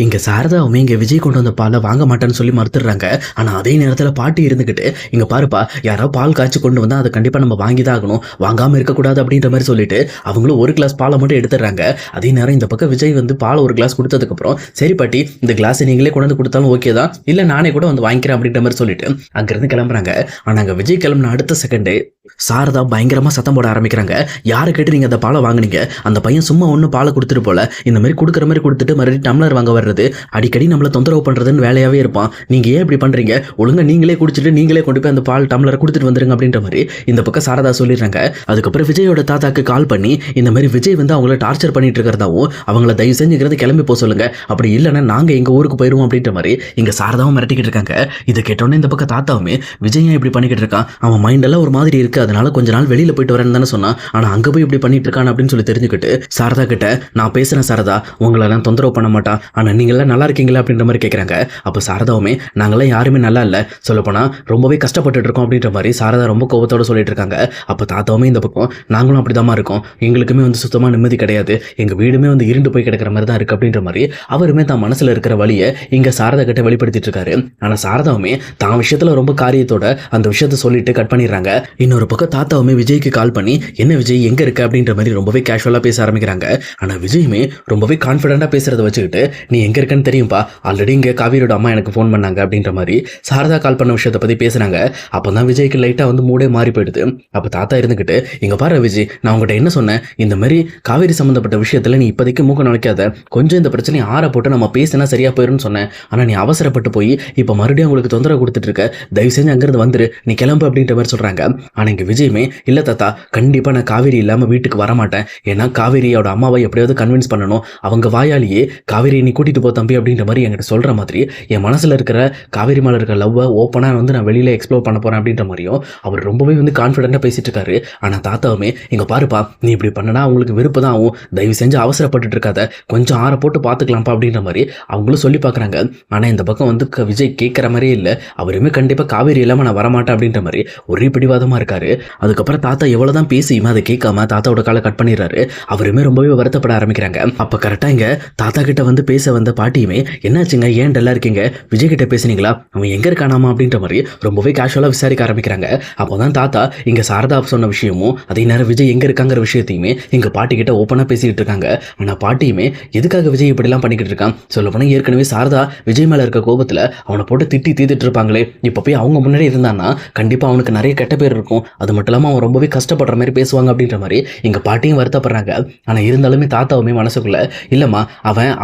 இங்க சாரதாவுமே இங்க விஜய் கொண்டு வந்த பாலை வாங்க மாட்டேன்னு சொல்லி மறுத்துடுறாங்க. ஆனா அதே நேரத்துல பாட்டி இருந்துகிட்டு, இங்க பாருப்பா, யாராவது பால் காய்ச்சி கொண்டு வந்தா அதை கண்டிப்பா நம்ம வாங்கி தான் ஆகணும், வாங்காம இருக்கக்கூடாது அப்படின்ற மாதிரி சொல்லிட்டு அவங்களும் ஒரு கிளாஸ் பாலை மட்டும் எடுத்துடுறாங்க. அதே நேரம் இந்த பக்கம் விஜய் வந்து பால் ஒரு கிளாஸ் கொடுத்ததுக்கு அப்புறம், சரி பாட்டி, இந்த கிளாஸ் நீங்களே கொண்டு வந்து கொடுத்தாலும் ஓகே தான், இல்ல நானே கூட வந்து வாங்கிக்கிறேன் அப்படின்ற மாதிரி சொல்லிட்டு அங்கிருந்து கிளம்புறாங்க. ஆனா அங்க விஜய் கிளம்புன அடுத்த செகண்டே சாரதா பயங்கரமா சத்தம் போட ஆரம்பிக்கிறாங்க. யாரை கேட்டு நீங்க அந்த பாலை வாங்குனீங்க? அந்த பையன் சும்மா ஒண்ணு பாலை கொடுத்துட்டு போல, இந்த மாதிரி கொடுக்குற மாதிரி கொடுத்துட்டு மறுபடியும் டம்ளர் வாங்க வர்றது, அடிக்கடி நம்மள தொந்தரவு பண்றதுன்னு வேலையாவே இருப்பான். நீங்க ஏன் இப்படி பண்றீங்க? ஒழுங்கா நீங்களே குடிச்சிட்டு நீங்களே கொண்டு போய் அந்த பால் டம்ளரை கொடுத்துட்டு வந்துருங்க அப்படின்ற மாதிரி இந்த பக்கம் சாரதா சொல்லிடுறாங்க. அதுக்கப்புறம் விஜயோட தாத்தாக்கு கால் பண்ணி இந்த மாதிரி விஜய் வந்து அவங்கள டார்ச்சர் பண்ணிட்டு இருக்கிறதாவும், அவங்கள தயவு செஞ்சுக்கிறது கிளம்பி போக சொல்லுங்க, அப்படி இல்லைன்னா நாங்க எங்க ஊருக்கு போயிருவோம் அப்படின்ற மாதிரி இங்க சாரதாவும் மிரட்டிக்கிட்டு இருக்காங்க. இதை கேட்டோன்னே இந்த பக்கம் தாத்தாவுமே, விஜய் இப்படி பண்ணிக்கிட்டு இருக்கான், அவன் மைண்ட் எல்லாம் ஒரு மாதிரி இருக்கு, அதனால கொஞ்ச நாள் வெளியில போயிட்டு வரேன்னு தானே சொன்னான், ஆனா அங்க போய் இப்படி பண்ணிட்டு இருக்கான் அப்படின்னு சொல்லி தெரிஞ்சுக்கிட்டு சாரதா கிட்ட, நான் பேசுறேன் சாரதா, உங்களெல்லாம் தொந்தரவு பண்ண மாட்டான், ஆனா நீங்க எல்லாம் நல்லா இருக்கீங்களா அப்படின்ற மாதிரி கேட்கறாங்க. அப்ப சாரதாவுமே, நாங்கெல்லாம் யாருமே நல்லா இல்ல, சொல்லப்போனா ரொம்பவே கஷ்டப்பட்டு இருக்கோம் அப்படின்ற மாதிரி சாரதா ரொம்ப கோபத்தோட சொல்லிட்டு இருக்காங்க. அப்ப தாத்தாவுமே இந்த பக்கம், நாங்களும் அப்படிதாம்மா இருக்கோம், எங்களுக்குமே வந்து சுத்தமா நிம்மதி கிடையாது, எங்க வீடுமே வந்து இருண்டு போய் கிடக்கிற மாதிரி தான் இருக்கு அப்படின்ற மாதிரி அவருமே தான் மனசுல இருக்கிற வழியை இங்க சாரதா கிட்ட வெளிப்படுத்திட்டு இருக்காரு. ஆனா சாரதாவுமே தான் விஷயத்துல ரொம்ப காரியத்தோட அந்த விஷயத்த சொல்லிட்டு கட் பண்ணிடுறாங்க. இன்னொரு பக்கம் தாத்தாவுமே விஜய்க்கு கால் பண்ணி, என்ன விஜய் எங்க இருக்க அப்படின்ற மாதிரி ரொம்பவே கேஷுவலா பேச ஆரம்பிக்கிறாங்க. ஆனா விஜயுமே ரொம்பவே கான்ஃபிடென்ட்டா பேசுறத வச்சுக்கிட்டு, நீ எங்க இருக்கன்னு தெரியும்பா, ஆல்ரெடி இங்க காவிரியோட அம்மா எனக்கு ஃபோன் பண்ணாங்க அப்படின்ற மாதிரி சாரதா கால் பண்ண விஷயத்தை பத்தி பேசுறாங்க. அப்பதான் விஜய்க்கு லைட்டா வந்து மூடே மாறி போயிடுது. அப்ப தாத்தா இருந்துகிட்டு, இங்க பாரு விஜய், நான் உங்ககிட்ட என்ன சொன்னேன், இந்த மாதிரி காவேரி சம்பந்தப்பட்ட விஷயத்துல நீ இப்போதைக்கு மூக்க நுழைக்காத, கொஞ்சம் இந்த பிரச்சனையை ஆற போட்டு நம்ம பேசினா சரியா போயிருன்னு சொன்னேன், ஆனா நீ அவசரப்பட்டு போய் இப்ப மறுபடியும் உங்களுக்கு தொந்தரவு கொடுத்துட்டு இருக்க, தயவு செஞ்சு அங்கிருந்து வந்துரு, நீ கிளம்பு அப்படின்ற மாதிரி சொல்றாங்க. ஆனா இங்க விஜயுமே, இல்ல தாத்தா, கண்டிப்பா நான் காவேரி இல்லாம வீட்டுக்கு வரமாட்டேன், ஏன்னா காவேரியோட அம்மாவை எப்படியாவது கன்வின்ஸ் பண்ணணும், அவங்க வாயாலேயே காவேரி நீ கூட்டிட்டு போ தம்பி அப்படின்ற மாதிரி என்கிட்ட சொல்ற மாதிரி என் மனசுல இருக்கிற காவேரி மேல இருக்கிற லவ்வை ஓப்பனா வந்து நான் வெளியில எக்ஸ்ப்ளோர் பண்ண போறேன் அப்படின்ற மாதிரியும் அவர் ரொம்பவே வந்து கான்ஃபிடென்ட்டா பேசிட்டு இருக்காரு. ஆனா தாத்தாவுமே, இங்க பாருப்பா, நீ இப்படி பண்ணனா அவங்களுக்கு விருப்பம் தான் ஆகும், தயவு செஞ்சு அவசரப்பட்டு இருக்காத, கொஞ்சம் ஆற போட்டு பாத்துக்கலாம்ப்பா அப்படின்ற மாதிரி அவங்களும் சொல்லி பாக்குறாங்க. ஆனா இந்த பக்கம் வந்து விஜய் கேட்கிற மாதிரியே இல்ல, அவருமே கண்டிப்பா காவேரி இல்லாம நான் வரமாட்டேன் அப்படின்ற மாதிரி ஒரே பிடிவாதமா இருக்காரு. அதுக்கப்புறம் தாத்தா எவ்வளவுதான் பேசியுமே அதை கேட்காம தாத்தாவோட காலை கட் பண்ணிடுறாரு. அவருமே ரொம்பவே வருத்தப்பட ஆரம்பிக்கிறாங்க. அப்ப கரெக்டா இங்க தாத்தா கிட்ட வந்து பேச வந்த பாட்டியுமே, என்னாச்சுங்க, ஏன் டல்லா இருக்கீங்க, விஜய் கிட்ட பேசுனீங்களா, அவன் எங்க இருக்கானாமா அப்படின்ற மாதிரி ரொம்பவே கேஷுவலா விசாரிக்க ஆரம்பிக்கிறாங்க. அப்போதான் தாத்தா இங்க சாரதா சொன்ன விஷயமும் அதே நேரம் விஜய் எங்க இருக்காங்கிற விஷயத்தையுமே எங்க பாட்டி கிட்ட ஓப்பனா பேசிக்கிட்டு இருக்காங்க. ஆனா பாட்டியுமே, எதுக்காக விஜய் இப்படி எல்லாம் பண்ணிக்கிட்டு இருக்கான், சொல்ல போனா ஏற்கனவே சாரதா விஜய் மேல இருக்க கோபத்துல அவனை போட்டு திட்டி தீத்துட்டு இருப்பாங்களே, இப்ப போய் அவங்க முன்னாடி இருந்தான்னா கண்டிப்பா அவனுக்கு நிறைய கெட்ட பேர் இருக்கும், அது மட்டும் இல்லாம அவன் ரொம்பவே கஷ்டப்படுற மாதிரி பேசுவாங்க அப்படின்ற மாதிரி எங்க பாட்டியும் வருத்தப்படுறாங்க. ஆனா இருந்தாலுமே தாத்தாவுமே மனசுக்குள்ள, இல்லம்மா,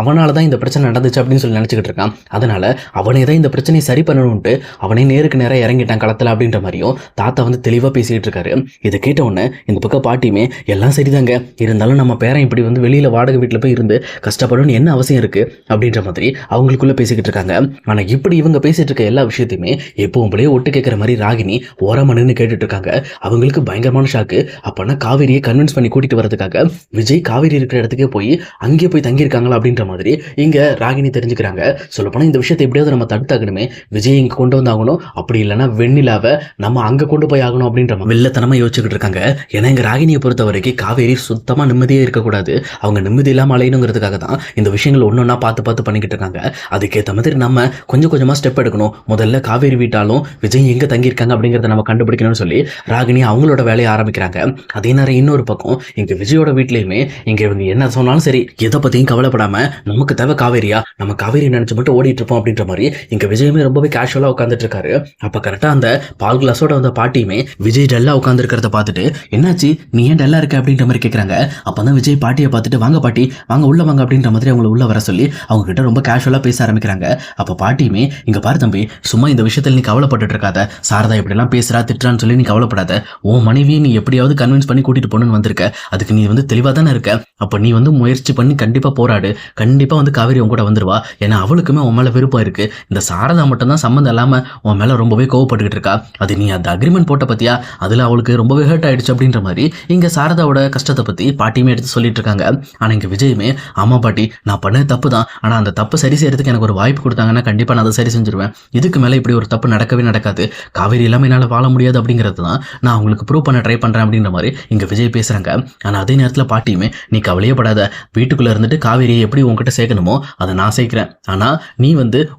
அவனாலதான் இந்த பிரச்சனை நடந்துச்சு அப்படின்னு சொல்லி நினைச்சுக்கிட்டு இருக்கான், அதனால அவனே தான் இந்த பிரச்சனையை சரி பண்ணணும்ட்டு அவனே நேருக்கு நேரம் இறங்கிட்டான் களத்துல அப்படின்ற மாதிரியும் தாத்தா வந்து தெளிவா பேசிட்டு இருக்காரு. இதை கேட்ட உடனே இந்த பக்கம் பாட்டியுமே, எல்லாம் சரிதாங்க, இருந்தாலும் நம்ம பேரன் இப்படி வந்து வெளியில வாடகை வீட்டுல போய் இருந்து கஷ்டப்படணும்னு என்ன அவசியம் இருக்கு அப்படின்ற மாதிரி அவங்களுக்குள்ள பேசிக்கிட்டு இருக்காங்க. ஆனா இப்படி இவங்க பேசிட்டு இருக்க எல்லா விஷயத்தையுமே எப்பவும் போலயே ஒட்டு கேட்கிற மாதிரி ராகினி ஓரமா நின்று கேட்டுட்டு இருக்காங்க. அவங்களுக்கு பயங்கரமான ஷாக்கு. அப்பனா காவேரியை கன்வின்ஸ் பண்ணி கூட்டிட்டு வரதுக்காக விஜய் காவேரி இருக்கிற இடத்துக்கே போய் அங்கேயே போய் தங்கியிருக்காங்களா அப்படின்ற மாதிரி இங்க ராகினி தெரிஞ்சுக்கிறாங்க. சொல்லப்போனா இந்த விஷயத்தை எப்படியாவது நம்ம தடுத்தாகணுமே, விஜய் இங்க கொண்டு வந்தாகணும், அப்படி இல்லைன்னா வெண்ணிலாவை நம்ம அங்க கொண்டு போய் ஆகணும் அப்படின்ற வெள்ளத்தனமா யோசிச்சுக்கிட்டு இருக்காங்க. ஏன்னா இங்க ராகினியை பொறுத்த வரைக்கும் காவேரி சுத்தமா நிம்மதியே இருக்கக்கூடாது, அவங்க நிம்மதி இல்லாம அலையணுங்கிறதுக்காக தான் இந்த விஷயங்கள் ஒன்னொன்னா பார்த்து பார்த்து பண்ணிக்கிட்டு இருக்காங்க. அதுக்கேற்ற மாதிரி நம்ம கொஞ்சம் கொஞ்சமா ஸ்டெப் எடுக்கணும். முதல்ல காவேரி வீட்டாலும் விஜய் எங்க தங்கியிருக்காங்க அப்படிங்கிறத நம்ம கண்டுபிடிக்கணும்னு சொல்லி ராகினி அவங்களோட வேலையை ஆரம்பிக்கிறாங்க. அதே நேரம் இன்னொரு பக்கம் இங்க விஜயோட வீட்லயுமே இங்க இவங்க என்ன சொன்னாலும் சரி, எதை பத்தியும் கவலைப்படாம நமக்கு தேவை காவேரியா, நம்ம காவேரி நினைச்சு மட்டும் ஓடிட்டு இருப்போம் அப்படின்ற மாதிரி இங்க விஜயுமே ரொம்பவே கேஷுவலா உட்காந்துட்டு இருக்காரு. அப்ப கரெக்டா அந்த பால் கிளாஸோட வந்த பாட்டியுமே விஜய் டல்லா உட்காந்து இருக்கிறத பார்த்துட்டு, என்னாச்சு, நீ ஏன் டல்லா இருக்க அப்படின்ற மாதிரி கேட்கறாங்க. அப்பதான் விஜய் பாட்டியை பார்த்துட்டு, வாங்க பாட்டி, வாங்க உள்ள வாங்க அப்படின்ற மாதிரி அவங்களை உள்ள வர சொல்லி அவங்க கிட்ட ரொம்ப கேஷுவலா பேச ஆரம்பிக்கிறாங்க. அப்ப பாட்டியுமே, இங்க பாரு தம்பி, சும்மா இந்த விஷயத்துல நீ கவலைப்பட்டு இருக்காத, சாரதா இப்படி எல்லாம் பேசுறா திட்டுறான்னு சொல்லி நீ கவலைப்படாத, உன் மனைவியை நீ எப்படியாவது கன்வின்ஸ் பண்ணி கூட்டிட்டு போகணும்னு வந்திருக்க, அதுக்கு நீ வந்து தெளிவா தானே இருக்க, அப்ப நீ வந்து முயற்சி பண்ணி கண்டிப்பா போராடு, கண்டிப்பா வந்து காவேரி உன் கூட வந்துருவா, ஏன்னா அவளுக்குமே உன் மேல விருப்பம் இருக்கு, இந்த சாரதா மட்டும் தான் சம்மந்தம் இல்லாம உன் மேல ரொம்பவே கோவப்பட்டுக்கிட்டு இருக்கா, அது நீ அந்த அக்ரிமெண்ட் போட்ட பத்தியா, அதுல அவளுக்கு ரொம்பவே ஹர்ட் ஆயிடுச்சு அப்படின்ற மாதிரி இங்க சாரதாவோட கஷ்டத்தை பத்தி பாட்டியுமே எடுத்து சொல்லிட்டு இருக்காங்க. ஆனா இங்க விஜயுமே, ஆமா பாட்டி, நான் பண்ண தப்பு தான், ஆனா அந்த தப்பு சரி செய்யறதுக்கு எனக்கு ஒரு வாய்ப்பு கொடுத்தாங்கன்னா கண்டிப்பா நான் அதை சரி செஞ்சிருவேன், இதுக்கு மேல இப்படி ஒரு தப்பு நடக்கவே நடக்காது, காவேரி இல்லாம என்னால வாழ முடியாது அப்படிங்கிறது தான் நான் உங்களுக்கு ப்ரூவ் பண்ண ட்ரை பண்ணுறேன் அப்படின்ற மாதிரி இங்கே விஜய் பேசுகிறாங்க. ஆனால் அதே நேரத்தில் பாட்டியுமே நீ கவலையே படாத, வீட்டுக்குள்ளே இருந்துட்டு காவேரியை எப்படி உங்ககிட்ட சேர்க்கணுமோ அதை நான் சேர்க்கிறேன். ஆனால் நீ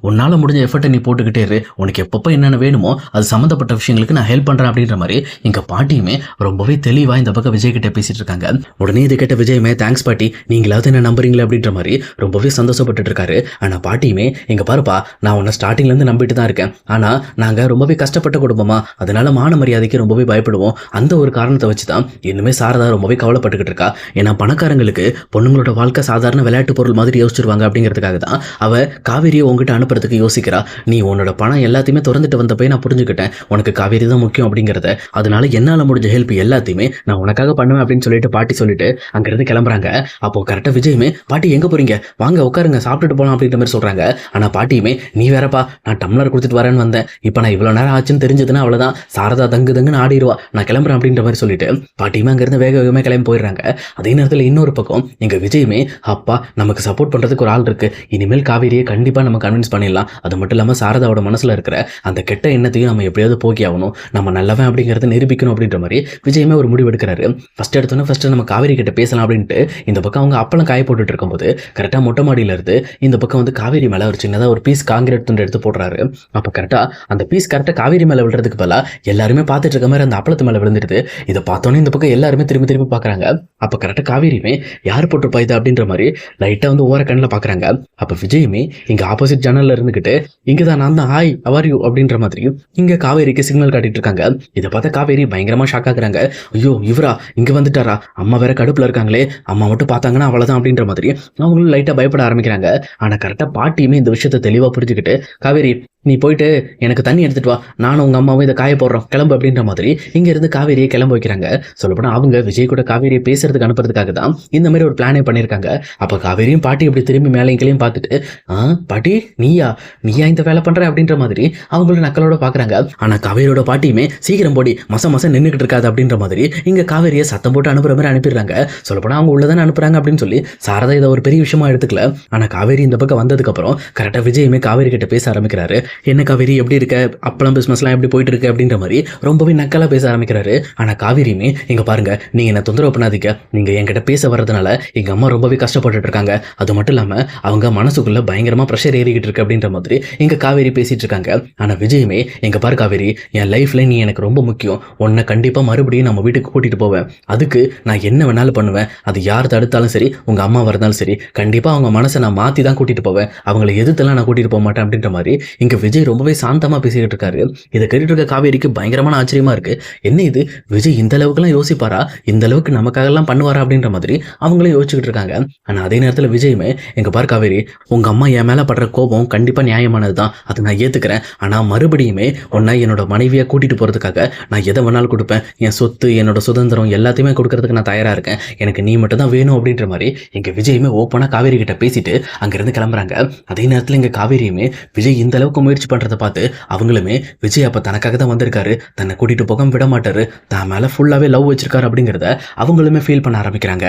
உன்னால் முடிஞ்ச எஃபர்ட்டை நீ போட்டுக்கிட்டே இரு, உனக்கு எப்பப்போ என்னென்ன வேணுமோ அது சம்மந்தப்பட்ட விஷயங்களுக்கு நான் ஹெல்ப் பண்ணுறேன் அப்படின்ற மாதிரி இங்கே பாட்டியுமே ரொம்பவே தெளிவாக இந்த பக்கம் விஜய் கிட்ட பேசிட்டு இருக்காங்க. உடனே இது கேட்ட விஜயுமே தேங்க்ஸ் பாட்டி, நீங்களாவது என்ன நம்புறீங்களே அப்படின்ற மாதிரி ரொம்பவே சந்தோஷப்பட்டு இருக்காரு. ஆனால் பாட்டியுமே இங்க பாருப்பா, நான் உன்னை ஸ்டார்டிங்லேருந்து நம்பிட்டு தான் இருக்கேன், ஆனால் நாங்கள் ரொம்பவே கஷ்டப்பட்ட குடும்பமா, அதனால மான மரியாதைக்கு ரொம்பவே பயப்படுவோம். அந்த ஒரு காரணத்தை வச்சு தான் இன்னுமே சாரதா ரொம்பவே கவலைப்பட்டுக்கிட்டு இருக்கா. ஏன்னா பணக்காரங்களுக்கு பொண்ணுங்களோட வாழ்க்கை சாதாரண விளையாட்டு பொருள் மாதிரி யோசிச்சிருவாங்க அப்படிங்கிறதுக்காக தான் அவ காவேரியை உங்ககிட்ட அனுப்புறதுக்கு யோசிக்கிறா. நீ உன்னோட பணம் எல்லாத்தையுமே திறந்துட்டு வந்தப்போ நான் புரிஞ்சுக்கிட்டேன் உனக்கு காவேரி தான் முக்கியம் அப்படிங்கிறத. அதனால என்னால் முடிஞ்ச ஹெல்ப் எல்லாத்தையுமே நான் உனக்காக பண்ணுவேன் அப்படின்னு சொல்லிட்டு பாட்டி சொல்லிட்டு அங்கிருந்து கிளம்புறாங்க. அப்போ கரெக்டாக விஜயுமே பாட்டி எங்கே போறீங்க, வாங்க உட்காருங்க சாப்பிட்டுட்டு போகலாம் அப்படின்ற மாதிரி சொல்றாங்க. ஆனால் பாட்டியுமே நீ வேறப்பா, நான் டம்ளர் கொடுத்துட்டு வரேன்னு வந்தேன், இப்போ நான் இவ்வளோ நேரம் ஆச்சுன்னு தெரிஞ்சதுன்னா அவ்வளோதான், சாரதா தங்குன்னு ஆடிடுவா, நான் கிளம்புறேன் அப்படின்ற மாதிரி சொல்லிட்டு பாட்டியுமே அங்கிருந்து வேக வேகமாக கிளம்பி போயிடுறாங்க. அதே நேரத்தில் இன்னொரு பக்கம் எங்கள் விஜயுமே அப்பா நமக்கு சப்போர்ட் பண்ணுறதுக்கு ஒரு ஆள் இருக்கு, இனிமேல் காவேரியை கண்டிப்பாக நம்ம கன்வின்ஸ் பண்ணிடலாம். அது மட்டும் இல்லாமல் சாரதாவோட மனசில் இருக்கிற அந்த கெட்ட எண்ணத்தையும் நம்ம எப்படியாவது போக்கி ஆகணும், நம்ம நல்லவன் அப்படிங்கிறத நிரூபிக்கணும் அப்படின்ற மாதிரி விஜயுமே ஒரு முடிவு எடுக்கிறாரு. ஃபர்ஸ்ட் நம்ம காவேரி கிட்ட பேசலாம் அப்படின்ட்டு இந்த பக்கம் அவங்க அப்பளம் காய போட்டுட்டு இருக்கும்போது கரெக்டாக மொட்டை மாடியில இருந்து இந்த பக்கம் காவேரி மேலே ஒரு சின்னதாக ஒரு பீஸ் காங்கிரீட் துண்டு எடுத்து போடுறாரு. அப்போ கரெக்டாக அந்த பீஸ் கரெக்டாக காவேரி மேலே விழுறதுக்கு பதிலாக எல்லாருமே பார்த்துட்டு இருக்க மாதிரி அந்த அப்பளத்து மேலே விழுந்துடுது. இதை பார்த்தோன்னே இந்த பக்கம் எல்லாருமே திரும்பி திரும்பி பார்க்குறாங்க. அப்போ கரெக்டாக காவேரியுமே யார் போட்டுருப்பா இது அப்படின்ற மாதிரி லைட்டாக ஓர கண்ணில் பார்க்குறாங்க. அப்போ விஜயுமே இங்கே ஆப்போசிட் ஜன்னலில் இருந்துக்கிட்டு இங்கே தான் நான் தான் ஹாய் அவர் யூ அப்படின்ற மாதிரி இங்கே காவேரிக்கு சிக்னல் காட்டிட்டு இருக்காங்க. இதை பார்த்தா காவேரி பயங்கரமாக ஷாக் ஆகுறாங்க. ஐயோ இவரா இங்கே வந்துட்டாரா, அம்மா வேற கடுப்பில் இருக்காங்களே, அம்மா மட்டும் பார்த்தாங்கன்னா அவ்வளோதான் அப்படின்ற மாதிரி அவங்களும் லைட்டாக பயப்பட ஆரம்பிக்கிறாங்க. ஆனால் கரெக்டாக பாட்டியுமே இந்த விஷயத்தை தெளிவாக புரிஞ்சுக்கிட்டு காவேரி நீ போயிட்டு எனக்கு தண்ணி எடுத்துட்டு வா, நானும் உங்கள் அம்மாவும் இதை காய போடுறோம் கிளம்பு அப்படின்ற மாதிரி இங்கேருந்து காவேரியை கிளம்ப வைக்கிறாங்க. சொல்லப்போனால் அவங்க விஜய் கூட காவேரியை பேசுறதுக்கு அனுப்புறதுக்காக தான் இந்த மாதிரி ஒரு பிளானே பண்ணியிருக்காங்க. அப்போ காவேரியும் பாட்டி இப்படி திரும்பி மேலே கீழையும் பார்த்துட்டு பாட்டி நீயா இந்த வேலை பண்ணுற அப்படின்ற மாதிரி அவங்களும் நக்கலோட பார்க்குறாங்க. ஆனால் காவேரியோட பாட்டியுமே சீக்கிரம் போடி மசம் நின்றுக்கிட்டு இருக்காது அப்படின்ற மாதிரி இங்கே காவேரியை சத்தம் போட்டு அனுப்புற மாதிரி அனுப்பிடுறாங்க. சொல்லப்போனால் அவங்க உள்ளதானே அனுப்புறாங்க அப்படின்னு சொல்லி சாரதா இதை ஒரு பெரிய விஷயமா எடுத்துக்கல. ஆனால் காவேரி இந்த பக்கம் வந்ததுக்கப்புறம் கரெக்டாக விஜயுமே காவேரி கிட்ட பேச ஆரம்பிக்கிறாரு. என்ன காவேரி எப்படி இருக்க, அப்பளம் பிஸ்னஸ்லாம் எப்படி போயிட்டு இருக்கு அப்படின்ற மாதிரி ரொம்பவே நக்கலாக பேச ஆரம்பிக்கிறாரு. ஆனால் காவேரியுமே இங்கே பாருங்க, நீங்கள் என்ன தொந்தரவு பண்ணாதீங்க, நீங்கள் என்கிட்ட பேச வர்றதுனால எங்கள் அம்மா ரொம்பவே கஷ்டப்பட்டுட்டு இருக்காங்க, அது மட்டும் இல்லாமல் அவங்க மனசுக்குள்ள பயங்கரமாக ப்ரெஷர் ஏறிக்கிட்டு இருக்கு அப்படின்ற மாதிரி இங்கே காவேரி பேசிட்டு இருக்காங்க. ஆனால் விஜயுமே எங்க பாரு காவேரி, என் லைஃப்ல நீ எனக்கு ரொம்ப முக்கியம், உன்னை கண்டிப்பாக மறுபடியும் நம்ம வீட்டுக்கு கூட்டிட்டு போவேன், அதுக்கு நான் என்ன வேணாலும் பண்ணுவேன், அது யார் தடுத்தாலும் சரி உங்க அம்மா வரதாலும் சரி கண்டிப்பாக அவங்க மனசை நான் மாற்றி தான் கூட்டிட்டு போவேன், அவங்களை எதிர்த்தெல்லாம் நான் கூட்டிட்டு போக மாட்டேன் அப்படின்ற மாதிரி இங்கே விஜய் ரொம்பவே சாந்தமாக பேசிக்கிட்டு இருக்காரு. இதை கேட்டுட்டு இருக்க காவேரிக்கு பயங்கரமான ஆச்சரியமா இருக்கு. என்ன இது விஜய் இந்த அளவுக்குலாம் யோசிப்பாரா, இந்த அளவுக்கு நமக்காகலாம் பண்ணுவாரா அப்படின்ற மாதிரி அவங்களும் யோசிச்சுக்கிட்டு இருக்காங்க. ஆனால் அதே நேரத்தில் விஜயுமே எங்க பாரு காவேரி, உங்க அம்மா என் மேலே படுற கோபம் கண்டிப்பாக நியாயமானது தான், அதை நான் ஏற்றுக்கிறேன், ஆனால் மறுபடியுமே உன்னை என்னோட மனைவியை கூட்டிட்டு போகிறதுக்காக நான் எதை வேணாலும் கொடுப்பேன், என் சொத்து என்னோட சுதந்திரம் எல்லாத்தையுமே கொடுக்கறதுக்கு நான் தயாராக இருக்கேன், எனக்கு நீ மட்டும் தான் வேணும் அப்படின்ற மாதிரி எங்க விஜயுமே ஓப்பனாக காவேரி கிட்ட பேசிட்டு அங்கிருந்து கிளம்புறாங்க. அதே நேரத்தில் இங்கே காவேரியுமே விஜய் இந்த அளவுக்கு முயற்சி பண்ணுறதை பார்த்து அவங்களுமே விஜய் அப்போ தனக்காக தான் வந்திருக்காரு, தன்னை கூட்டிட்டு போக விட மாட்டாரு, தான் மேலே ஃபுல்லாகவே லவ் வச்சிருக்காரு அப்படிங்கிறத அவங்களுமே ஃபீல் பண்ண ஆரம்பிக்கிறாங்க.